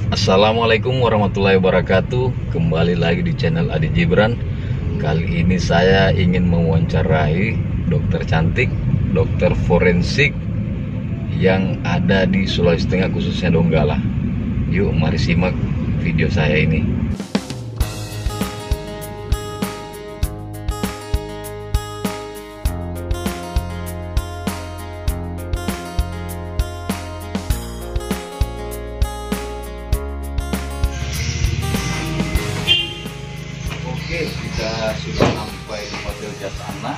Assalamualaikum warahmatullahi wabarakatuh. Kembali lagi di channel Adi Gibran. Kali ini saya ingin mewawancarai dokter cantik, dokter forensik yang ada di Sulawesi Tengah, khususnya Donggala. Yuk mari simak video saya ini. Oke, kita sudah sampai di Hotel Jasana.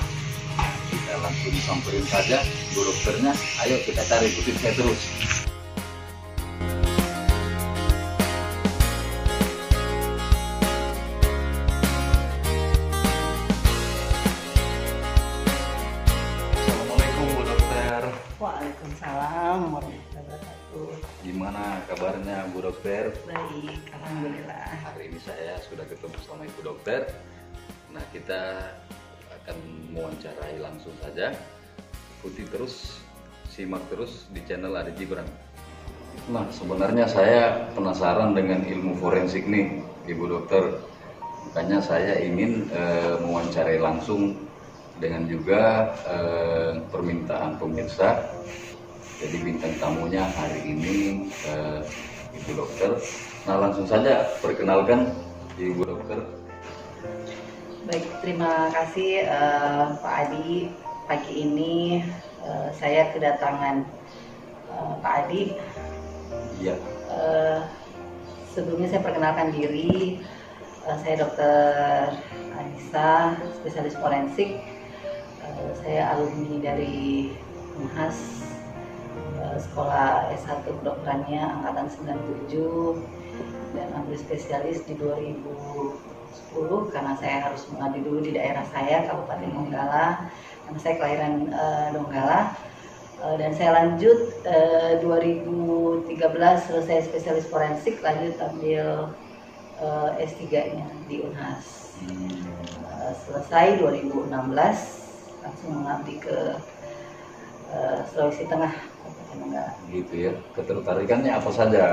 Kita langsung samperin saja Bu dokternya. Ayo kita cari, ikutin saya terus. Assalamualaikum Bu dokter. Waalaikumsalam warahmatullahi wabarakatuh. Gimana kabarnya Bu dokter? Baik, alhamdulillah. Hari ini saya sudah ketemu sama Ibu dokter. Nah, kita akan mewawancarai langsung saja. Ikuti terus, simak terus di channel Adi Gibran. Nah, sebenarnya saya penasaran dengan ilmu forensik nih, Ibu dokter. Makanya saya ingin mewawancarai langsung dengan juga permintaan pemirsa. Jadi bintang tamunya hari ini Ibu dokter. Nah, langsung saja perkenalkan Ibu dokter. Baik, terima kasih Pak Adi. Pagi ini saya kedatangan Pak Adi. Iya. Sebelumnya saya perkenalkan diri. Saya Dokter Anissa, spesialis forensik. Saya alumni dari Unhas, sekolah S1 kedokterannya angkatan 97, dan ambil spesialis di 2010 karena saya harus mengabdi dulu di daerah saya, Kabupaten Donggala, karena saya kelahiran Donggala. Dan saya lanjut 2013 selesai spesialis forensik, lanjut ambil S3-nya di Unhas. Selesai 2016 langsung mengabdi ke Sulawesi Tengah, Kabupaten Donggala. Gitu ya. Ketertarikannya apa saja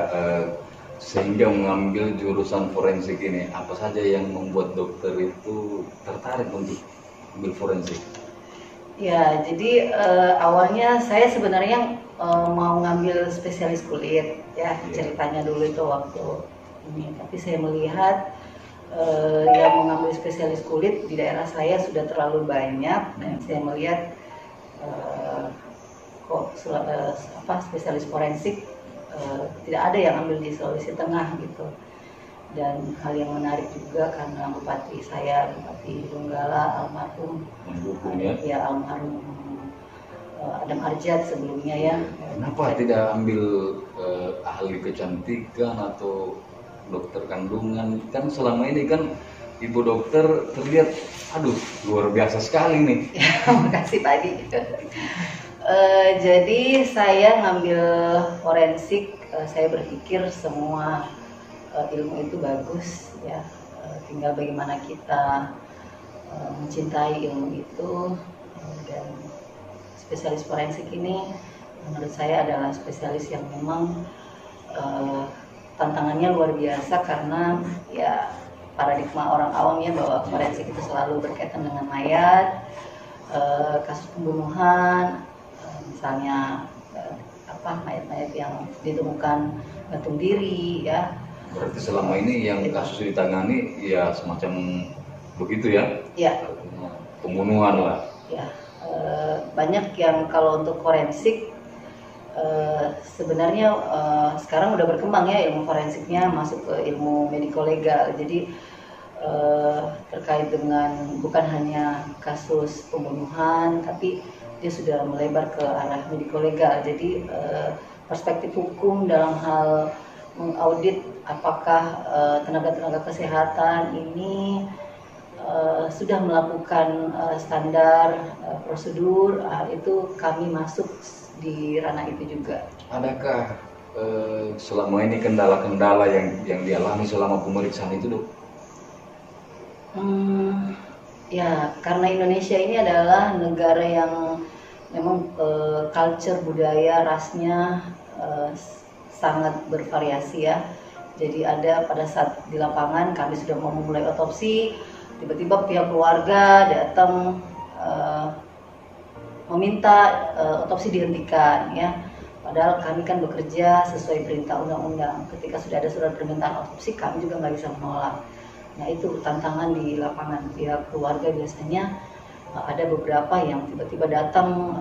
sehingga mengambil jurusan forensik ini? Apa saja yang membuat dokter itu tertarik untuk ambil forensik? Ya, jadi awalnya saya sebenarnya mau ngambil spesialis kulit, ya. Ceritanya dulu itu waktu ini. Tapi saya melihat yang mengambil spesialis kulit di daerah saya sudah terlalu banyak, dan saya melihat spesialis forensik tidak ada yang ambil di Sulawesi Tengah gitu. Dan hal yang menarik juga karena Bupati Donggala almarhum Mendukung ya. Ya, almarhum Adam Arjad sebelumnya ya. Kenapa tidak ambil ahli kecantikan atau dokter kandungan? Kan selama ini kan Ibu dokter terlihat luar biasa sekali nih. Makasih Pak Adi. Jadi saya ngambil forensik, saya berpikir semua ilmu itu bagus ya, tinggal bagaimana kita mencintai ilmu itu. Dan spesialis forensik ini menurut saya adalah spesialis yang memang tantangannya luar biasa, karena ya paradigma orang awamnya bahwa forensik itu selalu berkaitan dengan mayat, kasus pembunuhan, misalnya mayat-mayat yang ditemukan gantung diri ya. Berarti selama ini yang kasus ditangani ya semacam begitu ya? Ya. Pembunuhan lah. Ya, banyak yang kalau untuk forensik sebenarnya sekarang udah berkembang ya ilmu forensiknya, masuk ke ilmu mediko-legal. Jadi terkait dengan bukan hanya kasus pembunuhan, tapi dia sudah melebar ke arah mediko-legal. Jadi perspektif hukum dalam hal mengaudit apakah tenaga-tenaga kesehatan ini sudah melakukan standar prosedur, itu kami masuk di ranah itu juga. Adakah Selama ini kendala-kendala yang dialami selama pemeriksaan itu, Dok? Ya, karena Indonesia ini adalah negara yang memang culture budaya rasnya sangat bervariasi ya. Jadi ada pada saat di lapangan kami sudah mau memulai otopsi, tiba-tiba pihak keluarga datang meminta otopsi dihentikan ya. Padahal kami kan bekerja sesuai perintah undang-undang. Ketika sudah ada surat permintaan otopsi, kami juga nggak bisa menolak. Nah itu tantangan di lapangan. Pihak keluarga biasanya ada beberapa yang tiba-tiba datang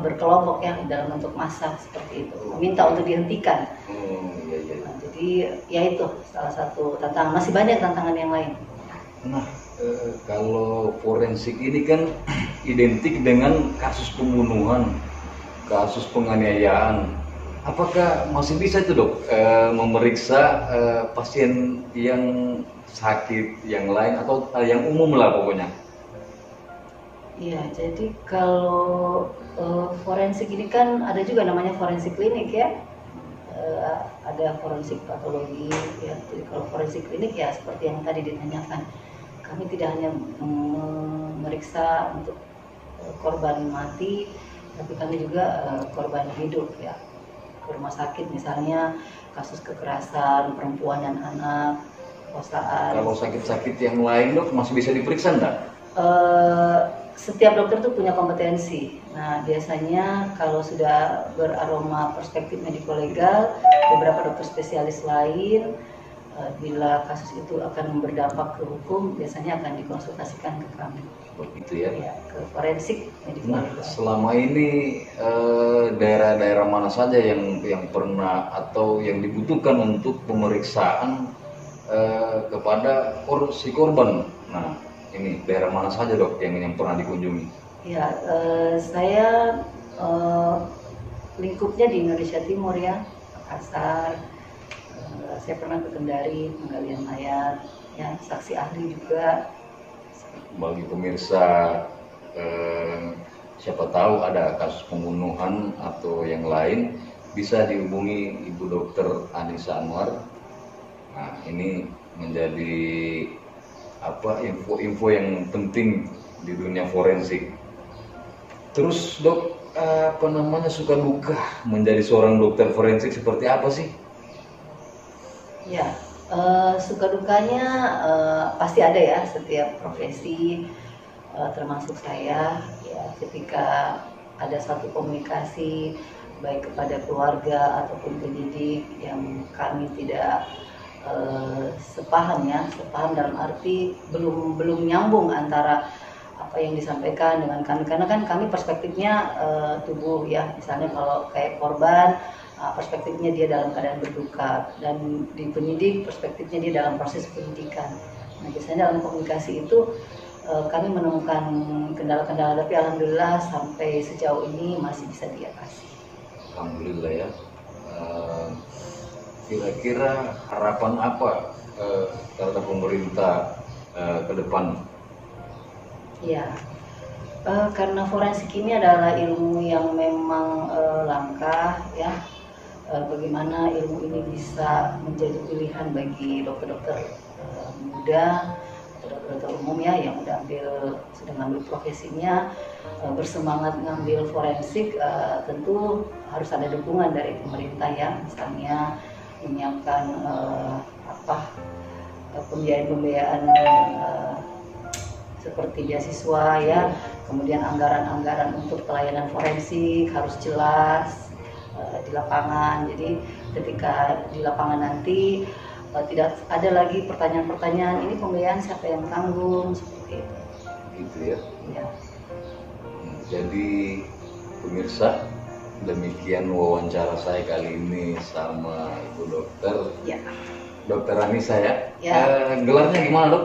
berkelompok ya dalam bentuk massa seperti itu, meminta untuk dihentikan. Nah, jadi ya itu salah satu tantangan. Masih banyak tantangan yang lain. Nah, kalau forensik ini kan identik dengan kasus pembunuhan, kasus penganiayaan. Apakah masih bisa itu dok memeriksa pasien yang sakit yang lain atau yang umum lah pokoknya? Iya, jadi kalau forensik ini kan ada juga namanya forensik klinik ya. Ada forensik patologi ya. Jadi kalau forensik klinik ya seperti yang tadi ditanyakan, kami tidak hanya memeriksa untuk korban mati, tapi kami juga korban hidup ya, ke rumah sakit misalnya kasus kekerasan perempuan dan anak, perkosaan. Kalau sakit-sakit yang lain dok masih bisa diperiksa enggak? Setiap dokter tuh punya kompetensi. Nah biasanya kalau sudah beraroma perspektif mediko-legal, beberapa dokter spesialis lain bila kasus itu akan berdampak ke hukum, biasanya akan dikonsultasikan ke kami. Begitu ya? Ya, ke forensik mediko-legal. Nah, selama ini daerah-daerah mana saja yang pernah atau yang dibutuhkan untuk pemeriksaan kepada si korban? Nah, ini daerah mana saja dok yang pernah dikunjungi? Ya, saya lingkupnya di Indonesia Timur ya, Makassar. Saya pernah ke Kendari, penggalian mayat, ya saksi ahli juga. Bagi pemirsa, siapa tahu ada kasus pembunuhan atau yang lain, bisa dihubungi Ibu Dokter Anissa Anwar. Nah, ini menjadi info-info yang penting di dunia forensik. Terus dok, suka duka menjadi seorang dokter forensik seperti apa sih? Ya, suka dukanya pasti ada ya setiap profesi, termasuk saya ya, ketika ada satu komunikasi baik kepada keluarga ataupun pendidik yang kami tidak sepaham dalam arti belum nyambung antara apa yang disampaikan dengan kami, karena kan kami perspektifnya tubuh ya, misalnya kalau kayak korban perspektifnya dia dalam keadaan berduka, dan di penyidik perspektifnya dia dalam proses penyidikan. Nah biasanya dalam komunikasi itu kami menemukan kendala-kendala, tapi alhamdulillah sampai sejauh ini masih bisa diatasi. Alhamdulillah ya. Kira-kira harapan apa terhadap pemerintah ke depan? Ya, karena forensik ini adalah ilmu yang memang langka ya. Bagaimana ilmu ini bisa menjadi pilihan bagi dokter-dokter muda, dokter umum ya yang sudah ngambil profesinya, bersemangat ngambil forensik, tentu harus ada dukungan dari pemerintah ya, misalnya menyiapkan pembiayaan seperti beasiswa ya, kemudian anggaran-anggaran untuk pelayanan forensik harus jelas di lapangan. Jadi ketika di lapangan nanti tidak ada lagi pertanyaan-pertanyaan ini pembiayaan siapa yang tanggung, seperti itu. Gitu ya. Ya. Jadi pemirsa, demikian wawancara saya kali ini sama Ibu Dokter. Ya. Dokter Anissa ya. Ya. Gelarnya gimana dok?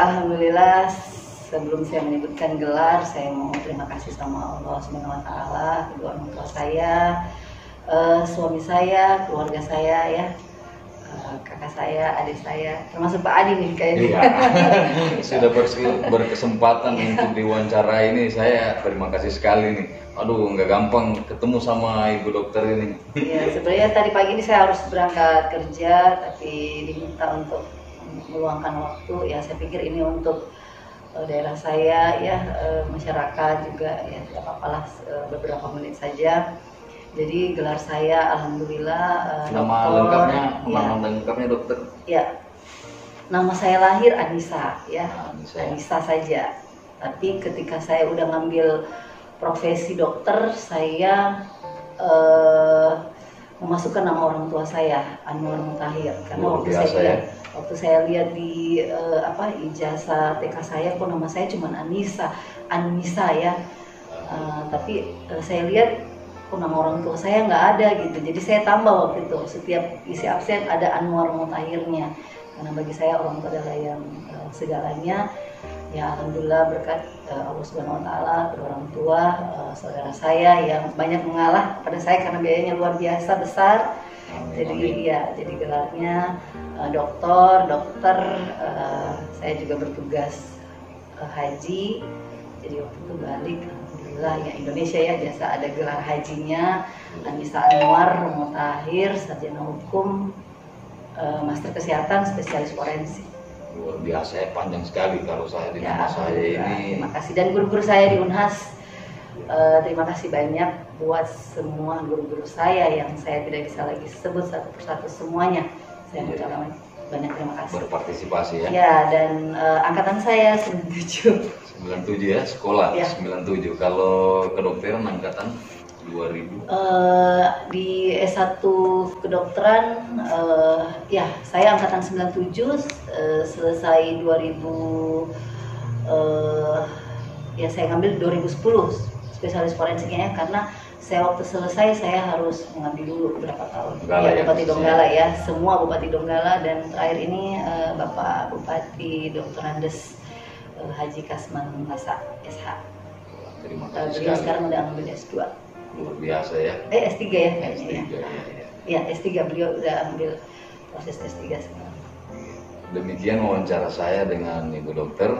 Alhamdulillah, sebelum saya menyebutkan gelar, saya mau terima kasih sama Allah Subhanahu wa Ta'ala, kedua orang tua saya, suami saya, keluarga saya ya, kakak saya, adik saya, termasuk Pak Adi nih kayaknya. Iya. Sudah berkesempatan untuk diwawancara ini, saya terima kasih sekali nih. Aduh, nggak gampang ketemu sama Ibu Dokter ini. Iya, sebenarnya tadi pagi ini saya harus berangkat kerja, tapi diminta untuk meluangkan waktu. Ya, saya pikir ini untuk daerah saya ya, masyarakat juga ya, tidak apa-apalah beberapa menit saja. Jadi gelar saya alhamdulillah Nama dokter. lengkapnya, Ya, nama lengkapnya dokter? ya. Nama saya lahir Anissa ya. Anissa. Anissa saja. Tapi ketika saya udah ngambil profesi dokter, saya memasukkan nama orang tua saya, Anwar Mutahir. Karena Luar biasa, waktu saya lihat di ijazah TK saya, kok nama saya cuma Anissa ya. Tapi saya lihat kok nama orang tua saya nggak ada gitu. Jadi saya tambah waktu itu, setiap isi absen ada Anwar Mutahirnya. Karena bagi saya orang tua adalah yang segalanya. Ya alhamdulillah berkat Allah Subhanahu Wa Taala, orang tua, saudara saya yang banyak mengalah pada saya karena biayanya luar biasa besar. Jadi ya, jadi gelarnya dokter. Saya juga bertugas haji. Jadi waktu itu balik, alhamdulillah ya Indonesia ya biasa ada gelar hajinya. Anissa Anwar Mutahir, sarjana hukum, master kesehatan, spesialis forensik. Luar biasa ya, panjang sekali kalau saya di nama saya ini. Terima kasih, dan guru-guru saya di Unhas, terima kasih banyak buat semua guru-guru saya yang saya tidak bisa lagi sebut satu persatu semuanya. Saya ucapkan banyak terima kasih. Berpartisipasi ya. Ya, dan angkatan saya 97. 97 ya, sekolah ya. 97. Kalau kedokteran angkatan 2000. Di S1 kedokteran ya saya angkatan 97, selesai 2000, ya saya ngambil 2010 spesialis forensiknya ya, karena saya waktu selesai saya harus mengambil dulu berapa tahun ya, Bupati Donggala ya, semua Bupati Donggala, dan terakhir ini Bapak Bupati Dr. Andes Haji Kasman Masa SH. Terima kasih. Beliau sekarang udah ambil S2. Luar biasa ya. S3 ya. S3 ya. Ya, S3 beliau udah ambil proses S3 sekarang. Demikian wawancara saya dengan Ibu Dokter.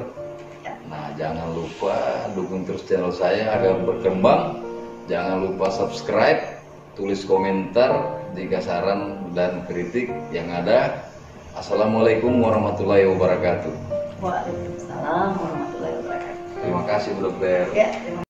Ya. Nah, jangan lupa dukung terus channel saya agar berkembang. Jangan lupa subscribe, tulis komentar jika saran dan kritik yang ada. Assalamualaikum warahmatullahi wabarakatuh. Waalaikumsalam warahmatullahi wabarakatuh. Terima kasih Bu Dokter. Ya, terima